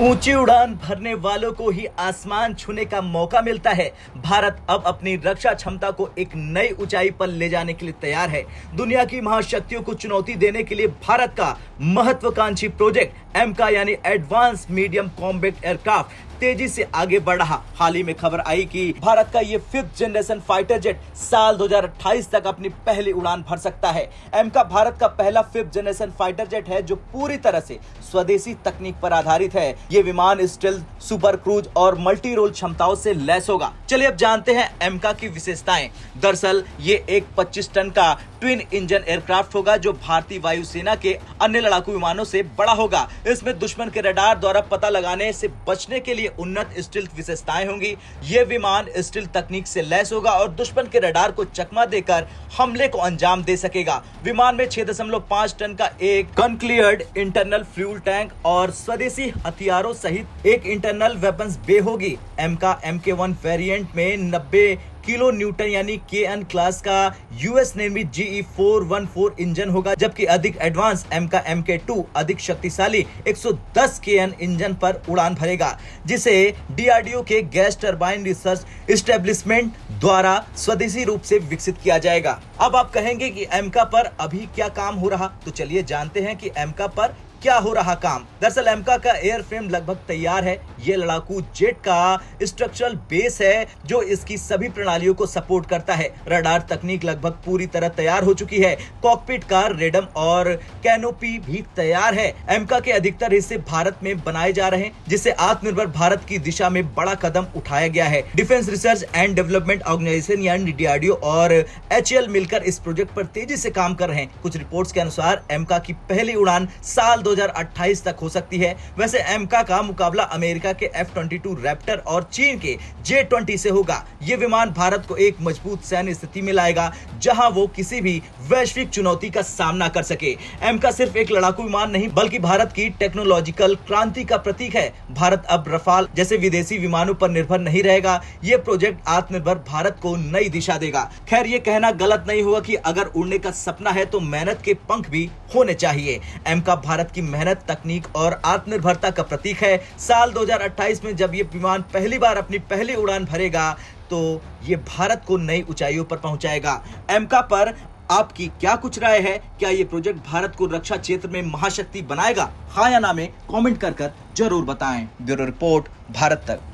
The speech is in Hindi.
ऊंची उड़ान भरने वालों को ही आसमान छूने का मौका मिलता है। भारत अब अपनी रक्षा क्षमता को एक नई ऊंचाई पर ले जाने के लिए तैयार है। दुनिया की महाशक्तियों को चुनौती देने के लिए भारत का महत्वाकांक्षी प्रोजेक्ट एमका यानी एडवांस मीडियम कॉम्बैट एयरक्राफ्ट तेजी से आगे बढ़ रहा। हाल ही में खबर आई कि भारत का ये 5th जनरेशन फाइटर जेट साल 2028 तक अपनी पहली उड़ान भर सकता है। एमका भारत का पहला 5th जनरेशन फाइटर जेट है जो पूरी तरह से स्वदेशी तकनीक पर आधारित है। ये विमान स्टेल्थ, सुपर क्रूज और मल्टी रोल क्षमताओं से लैस होगा। चलिए अब जानते हैं एमका की विशेषताएं। दरअसल ये एक 25 टन का ट्विन इंजन एयरक्राफ्ट होगा जो भारतीय वायुसेना के अन्य लड़ाकू विमानों से बड़ा होगा। इसमें दुश्मन के रडार द्वारा पता लगाने से बचने के लिए उन्नत स्टील्थ विशेषताएं होंगी। यह विमान स्टील्थ तकनीक से लैस होगा और दुश्मन के रडार को चकमा देकर हमले को अंजाम दे सकेगा। विमान में 6.5 टन का एक कॉन्क्लियर्ड इंटरनल फ्यूल टैंक और स्वदेशी हथियारों सहित एक इंटरनल वेपन्स बे होगी। एमका MK1 वेरिएंट में 90 किलो न्यूटन यानी KN क्लास का यूएस निर्मित GE414 इंजन होगा, जबकि अधिक एडवांस एमका MK2 अधिक शक्तिशाली 110 KN इंजन पर उड़ान भरेगा, जिसे DRDO के गैस टरबाइन रिसर्च एस्टेब्लिशमेंट द्वारा स्वदेशी रूप से विकसित किया जाएगा। अब आप कहेंगे कि एमका पर अभी क्या काम हो रहा, तो चलिए जानते हैं कि एमका पर क्या हो रहा काम। दरअसल एमका का एयरफ्रेम लगभग तैयार है। ये लड़ाकू जेट का स्ट्रक्चरल बेस है जो इसकी सभी प्रणालियों को सपोर्ट करता है। रडार तकनीक लगभग पूरी तरह तैयार हो चुकी है। कॉकपिट का रेडम और कैनोपी भी तैयार है। एमका के अधिकतर हिस्से भारत में बनाए जा रहे हैं, जिससे आत्मनिर्भर भारत की दिशा में बड़ा कदम उठाया गया है। Defence research and development organisation यानी DRDO और HAL मिलकर इस प्रोजेक्ट पर तेजी से काम कर रहे हैं। कुछ रिपोर्ट्स के अनुसार एमका की पहली उड़ान साल 2028 तक हो सकती है। वैसे एमका का मुकाबला अमेरिका के F-22 रैप्टर और चीन के J-20 से होगा। ये विमान भारत को एक मजबूत सैन्य स्थिति में लाएगा, जहां वो किसी भी वैश्विक चुनौती का सामना कर सके। एमका सिर्फ एक लड़ाकू विमान नहीं, बल्कि भारत की टेक्नोलॉजिकल क्रांति का प्रतीक है। भारत अब रफाल जैसे विदेशी विमानों पर निर्भर नहीं रहेगा। ये प्रोजेक्ट आत्मनिर्भर भारत को नई दिशा देगा। खैर, ये कहना गलत नहीं होगा कि अगर उड़ने का सपना है तो मेहनत के पंख भी होने चाहिए। एमका भारत की मेहनत, तकनीक और आत्मनिर्भरता का प्रतीक है। साल 2028 में जब ये विमान पहली बार अपनी पहली उड़ान भरेगा तो ये भारत को नई ऊंचाइयों पर पहुंचाएगा। एमका पर आपकी क्या कुछ राय है? क्या ये प्रोजेक्ट भारत को रक्षा क्षेत्र में महाशक्ति बनाएगा? हाँ या ना में कमेंट कर जरूर बताएं। ब्यूरो रिपोर्ट, भारत तक।